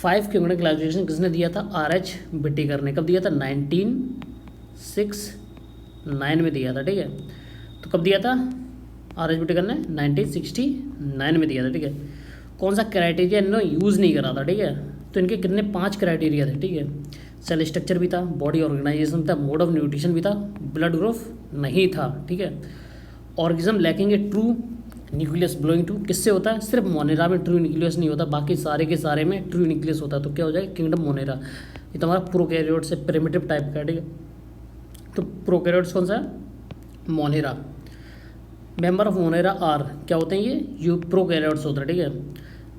5 kingdom classification किसने दिया था? RH बिटेकर ने। कब दिया था? 1969 में दिया था, ठीक है। तो कब दिया था RH बिटेकर ने? 1969 में दिया था, ठीक है। कौन सा क्राइटेरिया इन्होंने यूज़ नहीं करा था, ठीक है। तो इनके कितने 5 क्राइटेरिया थे, ठीक है। सेल स्ट्रक्चर भी था, बॉडी ऑर्गेनाइजेशन था, मोड ऑफ न्यूट्रिशन भी था, ब्लड ग्रुप नहीं था, ठीक है। Organism lacking a true nucleus belonging to, किससे होता है? सिर्फ मोनेरा में ट्रू न्यूक्लियस नहीं होता, बाकी सारे के सारे में ट्रू न्यूक्लियस होता है। तो क्या हो जाएगा? Kingdom Monera. ये तो हमारा प्रोकैरियोट से प्रिमिटिव टाइप का है, ठीक है। तो प्रोकैरियोट्स कौन सा है? Monera. Member of Monera are क्या होते हैं? ये यू प्रोकैरियोट्स होता है, ठीक है।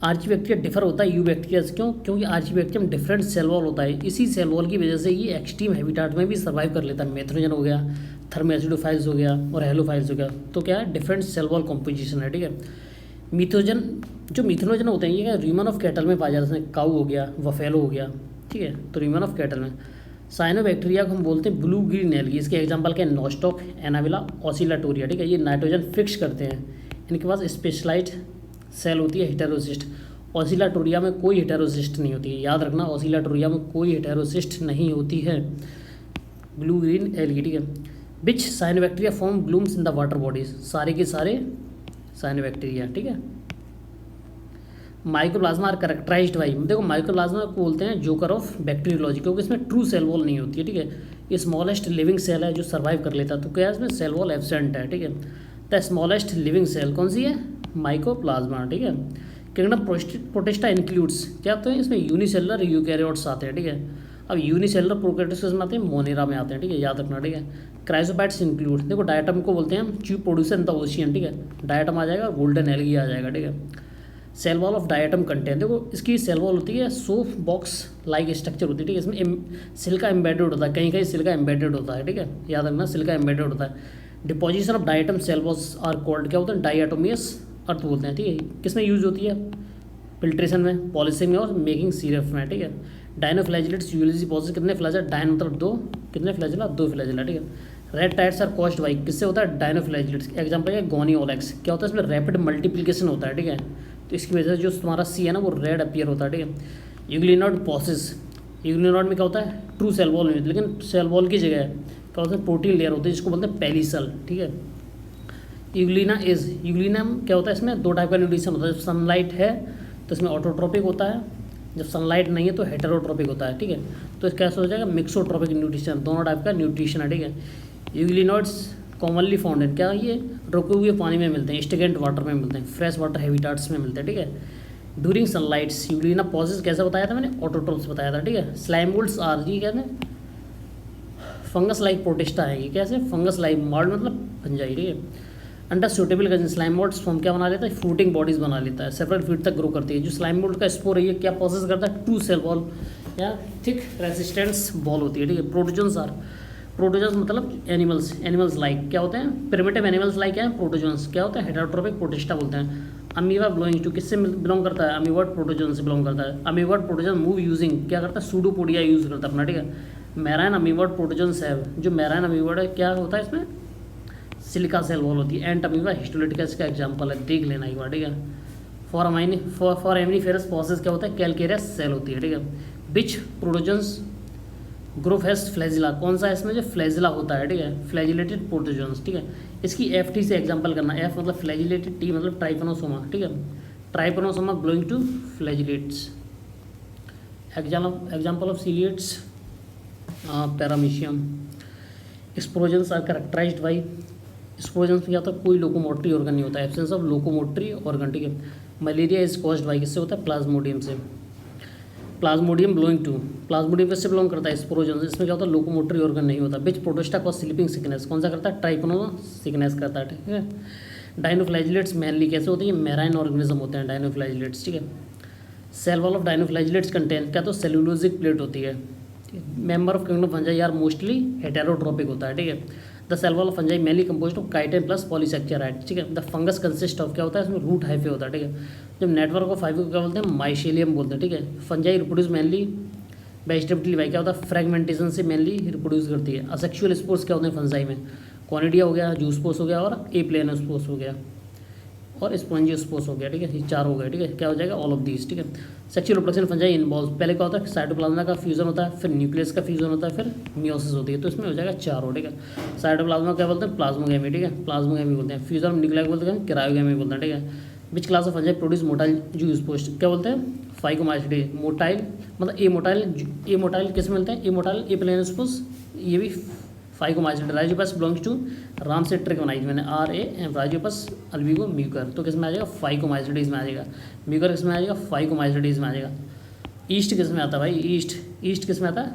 आर्चीबैक्टीरिया डिफर होता है यूबैक्टीरिया से, क्यों? क्योंकि आर्चीबैक्टीरियम डिफरेंट सेल वॉल होता है, इसी सेल वॉल की वजह से ये एक्सट्रीम हैबिटाट में भी सर्वाइव कर लेता है। मेथ्रोजन हो गया, थर्मोएसिडोफाइल्स हो गया और हेलोफाइल्स हो गया। तो क्या है? डिफरेंट सेल वॉल कॉम्पोजिशन है, ठीक है। मिथोजन, जो मिथोजन होते हैं ये रीमन ऑफ कैटल में पाया जाता है, जैसे काऊ हो गया, वफेलो हो गया, ठीक है। तो रीमन ऑफ कैटल में। साइनोबैक्टीरिया को हम बोलते हैं ब्लू ग्रीन एलगी। इसके एग्जांपल क्या है? नॉस्टॉक, एनाविला, ऑसिलाटोरिया, ठीक है। ये नाइट्रोजन फिक्स करते हैं, इनके पास स्पेशलाइज्ड सेल होती है हेटेरोसिस्ट। ऑसिलाटोरिया में कोई हेटेरोसिस्ट नहीं होती है, याद रखना, ऑसिलाटोरिया में कोई हेटेरोसिस्ट नहीं होती है। ब्लू ग्रीन एलगी, ठीक है। Which cyanobacteria form blooms in the water bodies, सारे के सारे साइनोबैक्टीरिया, ठीक है। माइक्रोप्लाज्मा आर करेक्टराइज्ड बाई, देखो माइक्रोप्लाज्मा को बोलते हैं जोकर ऑफ बैक्टीरियोलॉजी, क्योंकि इसमें ट्रू सेल वॉल नहीं होती है, ठीक है। ये स्मॉलेस्ट लिविंग सेल है जो सर्वाइव कर लेता है, तो क्या है? इसमें सेल वॉल एब्सेंट है, ठीक है। द स्मॉलेस्ट लिविंग सेल कौन सी है? माइक्रोप्लाज्मा, ठीक है। किंगडम प्रोटिस्टा इंक्लूड्स, क्या होते हैं इसमें? यूनिसेलुलर यूकैरियोट्स आते हैं, ठीक है। अब यूनिसेलुलर प्रोकैरियोट्स किसमें आते हैं? मोनेरा में आते हैं, ठीक है, याद रखना, ठीक है। क्राइसोपैट्स इंक्लूड, देखो डायटम को बोलते हैं हम chew producer in the ocean, ठीक है। डायटम आ जाएगा, गोल्डन एल्गी आ जाएगा, ठीक है। Cell wall of diatom contain, देखो इसकी सेल वॉल होती है सोप बॉक्स लाइक स्ट्रक्चर होती है, ठीक है। इसमें सिल्का एम्बेडेड होता है, कहीं कहीं सिल्का एम्बेडेड होता है, ठीक है, याद रखना, सिल्का एम्बेडेड होता है। Deposition of diatom cell walls are called, क्या होता है? डायटोमियस अर्थ बोलते हैं, ठीक है। किसमें यूज होती है? फिल्ट्रेशन में, पॉलिशिंग में और मेकिंग सिरप में, ठीक है। डायनोफ्लैजिलेट्स यूजुअली पॉजिटिव, कितने फ्लैजला? डायन मतलब 2, कितने फ्लैजला? 2 फ्लैजला, ठीक है। Red tides are caused by, किससे होता है? डायनोफ्लैजिलेट्स। एग्जाम्पल है गोनियोलेक्स, क्या होता है? इसमें रैपिड मल्टीप्लिकेशन होता है, ठीक है। तो इसकी वजह से जो तुम्हारा सी है ना वो रेड अपीयर होता है, ठीक है। यूग्लिनॉड पॉसेस, यूग्लिनॉड में क्या होता है? ट्रू सेल वॉल नहीं होती, लेकिन सेल वॉल की जगह क्या होता है? प्रोटीन लेयर होती है, जिसको बोलते हैं पेलिसल, ठीक है। यूग्लिना इज, यूग्लिना क्या होता है? इसमें 2 टाइप का न्यूट्रिशन होता है। जब सनलाइट है तो इसमें ऑटोट्रोपिक होता है, जब सनलाइट नहीं है तो हेटेरोट्रोपिक होता है, ठीक है। तो इस कैसे हो जाएगा? मिक्सोट्रोपिक न्यूट्रिशन, दोनों टाइप का न्यूट्रिशन है, ठीक है। यूग्लिनॉड्स कॉमनली फाउंड इन, क्या ये रुके हुए पानी में मिलते हैं, स्टेगेंट वाटर में मिलते हैं, फ्रेश वाटर हैबिटाट्स में मिलते हैं, ठीक है। ड्यूरिंग सनलाइट्स यूग्लिना पॉसेस, कैसे बताया था मैंने? ऑटोट्रोप्स बताया था, ठीक है। स्लाइम मोल्ड्स आर, जी कहते हैं फंगस लाइक प्रोटिस्टा है, ये कैसे? फंगस लाइक, मोल्ड मतलब फंजाई, ठीक है। Under suitable condition slime moulds form क्या बना लेता है? फ्रूटिंग बॉडीज बना लेता है, सेवरल फीट तक ग्रो करती है। जो स्लाइम मोल्ड का स्पोर है ये क्या प्रोसेस करता है? टू सेल वॉल या थिक रेजिस्टेंस बॉल होती है, ठीक है। प्रोटोजोन्स आर, प्रोटोजोन्स मतलब एनिमल्स, एनिमल्स लाइक क्या होते हैं? प्रिमिटिव एनिमल्स लाइक क्या है? प्रोटोजोन्स क्या होता है? हेटेरोट्रोपिक प्रोटिस्टा बोलते हैं। अमीबा बिलोंगिंग टू, किससे बिलोंग करता है? अमीवर्ट प्रोटोजोन से बिलोंग करता है। अमीवर्ट प्रोटोजोन मूव यूजिंग, क्या करता है? सूडोपोडिया यूज करता है अपना, ठीक है। मैराइन अमीवर्ट प्रोटोजोन्स है, जो मैराइन अमीवर्ट है क्या होता है इसमें? सिलिका सेल वॉल होती है। एंट अमीबा हिस्टोलिटिका इसका एग्जाम्पल है, देख लेना एक बार, ठीक है। फॉर एमिनिफेरस प्रोसेस क्या होता है? कैलकेरियस सेल होती है, ठीक है। बिच प्रोटोजोन्स ग्रुप हैज फ्लैजिला, कौन सा है इसमें? जो फ्लैजिला होता है, ठीक है। फ्लैजिलेटेड प्रोटोजोन्स, ठीक है। इसकी एफ टी से एग्जाम्पल करना, एफ मतलब फ्लैजिलेटेड, टी मतलब ट्राइपनोसोमा, ठीक है। Trypanosoma belonging to flagellates. Example of ciliates paramecium. Sporozoans are characterized by, sporozoans में क्या होता है? कोई लोकोमोटरी ऑर्गन नहीं होता, एब्सेंस ऑफ लोकोमोटरी ऑर्गन, ठीक है। मलेरिया इज कॉज्ड बाई, किससे होता है? प्लाज्मोडियम से। प्लाज्मोडियम बिलोंगिंग टू, प्लाज्मोडियम किससे बिलोंग करता है? स्पोरोजन। इसमें क्या होता है? लोकोमोटरी ऑर्गन नहीं होता। बिच प्रोटोस्टा कॉज स्लीपिंग सिकनेस, कौन सा करता है? ट्राइपनो सिकनेस करता है, ठीक है। डाइनोफ्लैजिलेट्स मेनली कैसे होते हैं? मैराइन ऑर्गेनिज्म होते हैं डाइनोफ्लैजिलेट्स, ठीक है। Cell wall of dinoflagellates contain, क्या तो सेलुलोजिक प्लेट होती है। Member of kingdom fungi are mostly heterotrophic होता है, ठीक है। The cell wall of fungi mainly composed of chitin plus polysaccharide, ठीक है। द फंगस कंसिस्ट ऑफ, क्या होता है इसमें? रूट हाइफे होता है, ठीक है। जब नेटवर्क ऑफ हाइफे को क्या बोलते हैं? माइशेलियम बोलते हैं, ठीक है। Fungi reproduce mainly vegetatively, क्या होता है? फ्रेगमेंटेशन से मेनली रिप्रोड्यूस करती है। असेक्सुअल स्पोर्स क्या होते हैं फंजाई में? कॉनिडिया हो गया, जूस्पोस हो गया और ए प्लेनोस्पोस हो गया। और स्पॉन्जियोस्पोर्स हो गया, ठीक है, ये 4 हो गए, ठीक है, क्या हो जाएगा ऑल ऑफ दीज, ठीक है। सेक्सुअल रिप्रोडक्शन फंजाई इन्वॉल्व, पहले क्या होता है साइटोप्लाज्मा का फ्यूजन होता है, फिर न्यूक्लियस का फ्यूजन होता है, फिर मियोसिस होती है, तो इसमें हो जाएगा 4 हो, ठीक है। साइटोप्लाज्मा क्या बोलते हैं प्लाज्मोगेमी, ठीक है, प्लाज्मोगेमी बोलते हैं। फ्यूजन न्यूक्लिया बोलते हैं क्रायोगेमी बोलते हैं, ठीक है। Which class of fungi produce motile zoospores, क्या बोलते हैं फाइकोमाइसिडी, मोटाइल मतलब ए मोटाइल किस में मिलते हैं, ए मोटाइल ए प्लेनोस्पोस, ये भी फाइकोमाइसिडी। राइजोपस बिलोंग्स टू राम से ट्रिक बनाई थी मैंने RAM, राइजोपस अल्बिगो म्यूकर, तो किस में आ जाएगा फाइकोमाइसिडीज में आ जाएगा। म्यूकर किस में आ जाएगा फाइकोमाइसिडीज में आ जाएगा। ईस्ट किस में आता है भाई, ईस्ट किस में आता है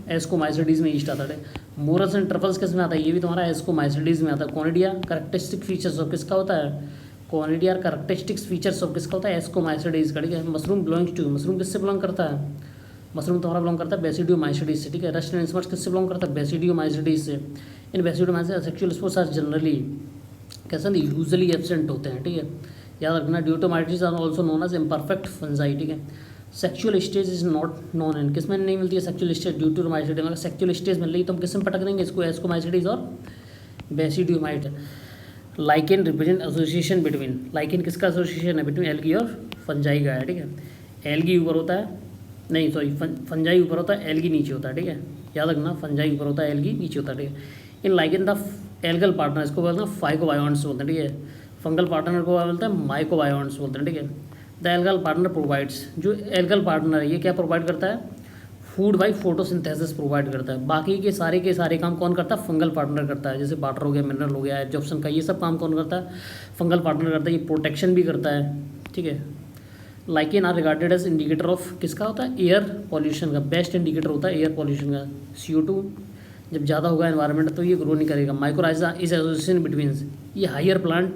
एस्कोमाइसिडीज में ईस्ट आता है। मोरस एंड ट्रफल्स किस में आता है, ये भी तुम्हारा एस्कोमाइसिडीज में आता है। कॉनिडिया करेक्टरिस्टिक फीचर्स ऑफ किसका होता है, कॉनिडिया करेक्टरिस्टिक्स फीचर्स ऑफ किसका होता है एस्कोमाइसिडीज का, ठीक है। मशरूम बिलोंग्स टू, मशरूम किससे बिलोंग करता है, मशरूम तुम्हारा बिलोंग करता है बेसिडियोमाइसिडीज से, ठीक है। रस्ट एंड इंस्मर्ट्स किससे बिलोंग करता है बेसिडियोमाइसिडीज से। In basidiomycetes sexual spores are generally कैसे यूजुअली एब्सेंट होते हैं, ठीक है, याद रखना। Deuteromycetes are also known as imperfect fungi, ठीक है। Sexual stage is not known and किस में नहीं मिलती है सेक्सुअल स्टेज ड्यूटोमाइसिडी, अगर सेक्सुअल स्टेज मिल रही तो हम किस में पटक देंगे इसको एस्कोमाइसिडीज और basidiomycete. Lichen represent association between, lichen किसका एसोसिएशन है बिटवीन एल्गी और फंजाई का है, ठीक है। एल्गी ऊपर होता है, नहीं सॉरी फंजाई ऊपर होता है एल्गी नीचे होता है, ठीक है, याद रखना फंजाई ऊपर होता है एल्गी नीचे होता है, ठीक है। इन लाइकेन द एल्गल पार्टनर इसको बोलते हैं फाइकोबायोन्ट्स बोलते हैं, ठीक है। फंगल पार्टनर को बोलते हैं माइकोबायोन्ट्स बोलते हैं, ठीक है। द एल्गल पार्टनर प्रोवाइड्स, जो एल्गल पार्टनर है ये क्या प्रोवाइड करता है, फूड बाई फोटोसिंथेसिस प्रोवाइड करता है। बाकी के सारे काम कौन करता है, फंगल पार्टनर करता है, जैसे वाटर हो गया, मिनरल हो गया, एब्जॉर्प्शन का, ये सब काम कौन करता है, फंगल पार्टनर करता है। ये प्रोटेक्शन भी करता है, ठीक है। Lichen are regarded as indicator of किसका होता है एयर पॉल्यूशन का, बेस्ट इंडिकेटर होता है एयर पॉल्यूशन का। CO2 जब ज़्यादा होगा एनवायरनमेंट तो ये ग्रो नहीं करेगा। माइक्रोराइजा इज एसोसिएशन बिटवीन, ये हायर प्लांट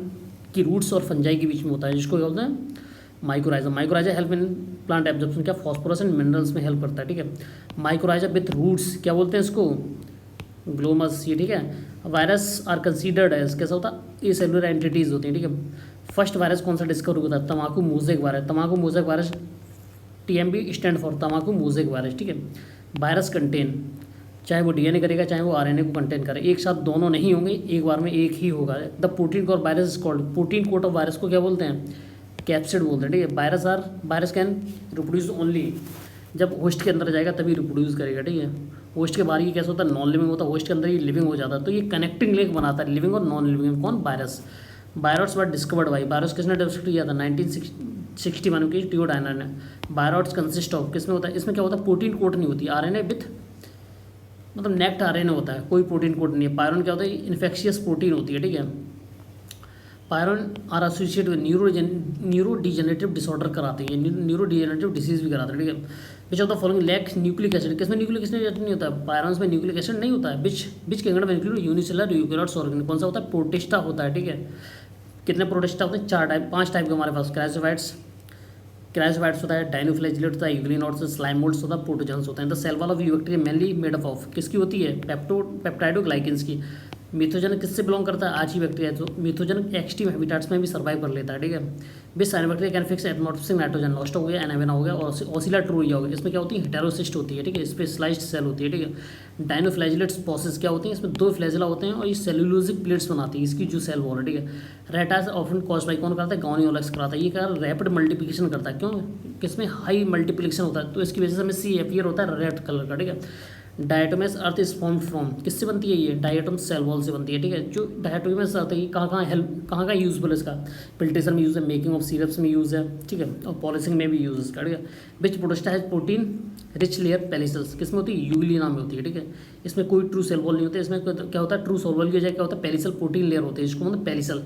की रूट्स और फंजाई के बीच में होता है, जिसको क्या बोलते हैं mycorrhiza. Mycorrhiza help in plant absorption, क्या फॉस्फोरस एंड मिनरल्स में हेल्प करता है, ठीक है। माइक्रोराइजा विथ रूट्स क्या बोलते हैं इसको ग्लोमस, ये ठीक है। वायरस आर कंसीडर्ड एज कैसा होता है ये सेलुलर एंटिटीज होती हैं, ठीक है। फर्स्ट वायरस कौन सा डिस्कवर हुआ था, तमाकू मोज़ेक वायरस। तमाकू mosaic virus TMV stand for तमाकू मोज़ेक वायरस, ठीक है। वायरस कंटेन, चाहे वो DNA करेगा चाहे वो RNA को कंटेन करे, एक साथ दोनों नहीं होंगे, एक बार में एक ही होगा। The protein coat virus is called, protein coat of virus को क्या बोलते हैं कैप्सिड बोलते हैं, ठीक है। वायरस कैन रिप्रोड्यूस ओनली, जब होस्ट के अंदर जाएगा तभी रिप्रोड्यूस करेगा, ठीक है। होस्ट के बाहर ये कैसा होता है नॉन लिविंग होता है, होस्ट के अंदर ये लिविंग हो जाता है, तो ये कनेक्टिंग लिंक बनाता है लिविंग और नॉन लिविंग। कौन virus, virus were discovered by, virus किसने डिस्कवर किया था 1961 की टियो डायनर ने। वायरस कंसिस्ट ऑफ किसमें होता है, इसमें क्या होता है प्रोटीन कोट नहीं होती, RNA विथ मतलब नेक्ट RNA होता है, कोई प्रोटीन कोट नहीं है। पायरन क्या होता है इन्फेक्शियस प्रोटीन होती है, ठीक है। Prion are associate with neurodegenerative disorder कराते हैं, न्यूरो डिजेनरेटिव डिसीज भी कराते हैं, ठीक है। Which of the following lack nucleic acid, किसमें न्यूक्लिक एसिड नहीं होता है, पायरन्स में न्यूक्लिक एसिड नहीं होता है। बिच कैंगड़ में इंक्लूड यूनिसेलर यूकेरियोट्स ऑर्गेनिज्म, कौन सा होता है प्रोटिस्टा होता है, ठीक है। कितने प्रोटिस्टा होते हैं 5 टाइप के हमारे पास, क्रायोसोफाइट्स होता है, डाइनोफ्लैजिलेट होता है, यूग्लिनोड्स, स्लाइम मोल्ड्स होता है, प्रोटोजन्स होते हैं। The cell wall of eubacteria mainly made up of किसकी होती है पेप्टाइडोग्लाइकेंस की। मिथोजन किससे बिलोंग करता है आर्ची बैक्टीरिया, तो मिथोजन एक्सट्रीम हैबिटाट्स में भी सर्वाइव कर लेता है, ठीक है। Which cyanobacteria can fix atmospheric nitrogen, Nostoc हो गया, एनावेना हो गया और ऑसिलाट्रोरिया हो गया। इसमें क्या होती है हेटेरोसिस्ट होती है, ठीक है, स्पेशलाइज्ड सेल होती है, ठीक है। डाइनोफ्लैजिलेट्स प्रोसेस क्या होती है, इसमें 2 फ्लैजिला होते हैं और ये सेलुलोजिक प्लेट्स बनाती है इसकी जो सेल वॉल है, ठीक है। रेटास ऑफन कॉज बाई कौन करता है गाउनियोलेक्स कराता है, ये क्या रैपिड मल्टीप्लिकेशन करता है, क्यों किसमें हाई मल्टीप्लिकेशन होता है, तो इसकी वजह से हमें सी अपीयर होता है रेड कलर का, ठीक है। डायटोमस अर्थ इज फॉर्म फ्रॉम किससे बनती है ये डायटोम सेल वॉल से बनती है, ठीक है। जो डायटोमस अर्थ है ये कहाँ यूजफुल है इसका, फिल्ट्रेशन में यूज़ है, मेकिंग ऑफ सिरप्स में यूज़ है, ठीक है, और पॉलिशिंग में भी यूज़ है इसका, ठीक है। विच प्रोटिस्टा है प्रोटीन रिच लेयर पेलिसल्स, किस में होती है यूग्लिना में होती है, ठीक है। इसमें कोई ट्रू सेल वॉल नहीं होता, इसमें क्या होता है ट्रू सेल वॉल की जगह क्या होता है पेलिसल प्रोटीन लेयर होती है, इसको मतलब पेलिसल।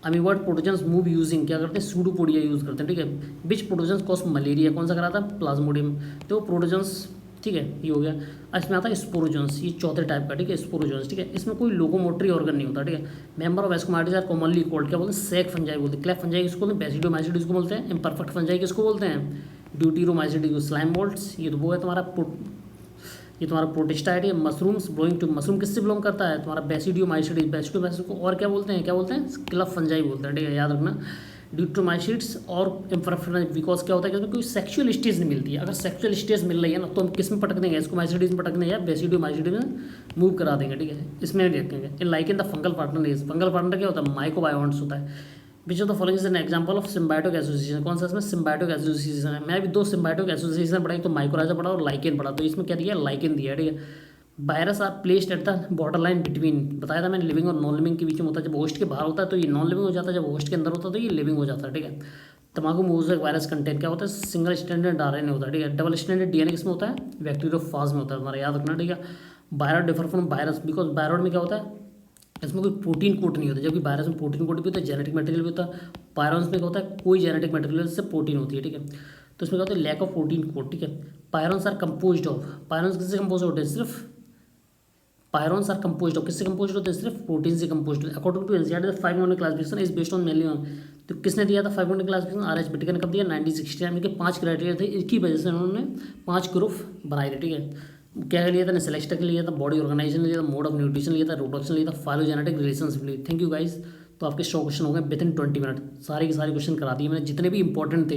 अमीवर्ड प्रोटोजन्स मूव यूजिंग क्या करते हैं सूडोपोडिया यूज़ करते हैं, ठीक है। विच प्रोटोजन्स कॉज मलेरिया, कौन सा कराता है प्लाज्मोडियम, तो प्रोटोजन्स, ठीक है, ये हो गया। इसमें आता है स्पोरोजोन्स, ये चौथे टाइप का, ठीक है, स्पोरोजोन्स, ठीक है। इसमें कोई लोकोमोटरी ऑर्गन नहीं होता, ठीक है। Member of ascomycetes are commonly called क्या बोलते हैं सैक फंजाई बोलते हैं, क्लैप फंजाई किसको बोलते हैं बेसिडोमाइसिडीज को बोलते हैं, इम्परफेक्ट फंजाई किसको बोलते हैं ड्यूटीरोमाइसिडीज को, स्लाइम मोल्ड्स ये तो वो है तुम्हारा प्रोटिस्टा है, मशरूम्स बिलोंग टू, मशरूम किससे बिलोंग करता है तुम्हारा बेसिडियोमाइसिडीज, बेसिडियोमाइसिडीज को और क्या बोलते हैं क्लैप फंजाई बोलते हैं, ठीक है, याद रखना। ड्यूट्रोमाइसिड्स और इम्परफेक्ट बिकॉज क्या होता है कि इसमें कोई सेक्सुअल स्टेज नहीं मिलती है, अगर सेक्सुअल स्टेज मिल रही है ना तो हम किस में पटक देंगे एस्कोमाइसिडीज में पटक देंगे या बेसिडियोमाइसिडीज में मूव करा देंगे, ठीक है, इसमें नहीं रखेंगे। In like in the fungal partner क्या होता है माइकोबायोन्ट्स होता है। Which of the following is an example of symbiotic association, कौन सा इसमें सिम्बायोटिक एसोसिएशन है। मैं अभी दो सिम्बायोटिक एसोसिएशन पढ़ा, एक तो माइकोराइजा पढ़ा और लाइकेन पढ़ा, तो इसमें क्या दिया लाइकेन दिया, ठीक है। Virus are placed at the borderline between, बताया था मैंने लिविंग और नॉन लिविंग के बीच में होता है। जब होस्ट के बाहर होता है तो ये नॉन लिविंग हो जाता है, जब होस्ट के अंदर होता है तो ये लिविंग हो जाता है, ठीक है। तम्बाकू मोज़ेक वायरस कंटेंट क्या होता है, सिंगल स्टैंडर्ड आरएनए होता है, ठीक है। डबल स्टैंडर्ड डीएनए किसमें होता है, बैक्टीरियोफाज में होता है, हमारा याद रखना, ठीक है। Virus differ from virus because virus में क्या होता है, इसमें कोई प्रोटीन कोट नहीं होता, जबकि वायरस में प्रोटीन कोट भी होता है, जेनेटिक मटेरियल भी होता है। पायरॉन्स में क्या होता है, कोई जेनेटिक मटेरियल से प्रोटीन होती है, ठीक है। तो इसमें क्या होता है, लैक ऑफ प्रोटीन कोट, ठीक है। Prions are compose of, prions किससे कंपोज होते हैं, सिर्फ पायरॉन्स आर कंपोज ऑफ, किससे कंपोज होते हैं, सिर्फ प्रोटीन से कंपोज होते हैं। According to NCERT the 5 unit classification is based on mainly on, तो किसने दिया था 5 यूनिट क्लासिफिकेशन, आर एच बिटकर ने कब दिया 1969 में, के 5 क्राइटेरिया थे, इसकी वजह से उन्होंने 5 ग्रुप बनाए थे, ठीक है। क्या लिया था, सेलेक्टर के लिया था, बॉडी ऑर्गेनाइजेशन लिया था, मोड ऑफ न्यूट्रिशन लिया था, रिप्रोडक्शन लिया था, फाइलोजेनेटिक रिलेशनशिप लिया। Thank you guys. तो आपके 100 क्वेश्चन हो गए विद इन 20 मिनट, सारे के सारे क्वेश्चन करा दिए मैंने, जितने भी इंपॉर्टेंट थे।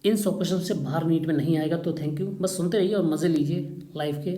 इन 100 क्वेश्चन से बाहर नीट में नहीं आएगा तो थैंक यू, बस सुनते रहिए और मज़े लीजिए लाइफ के।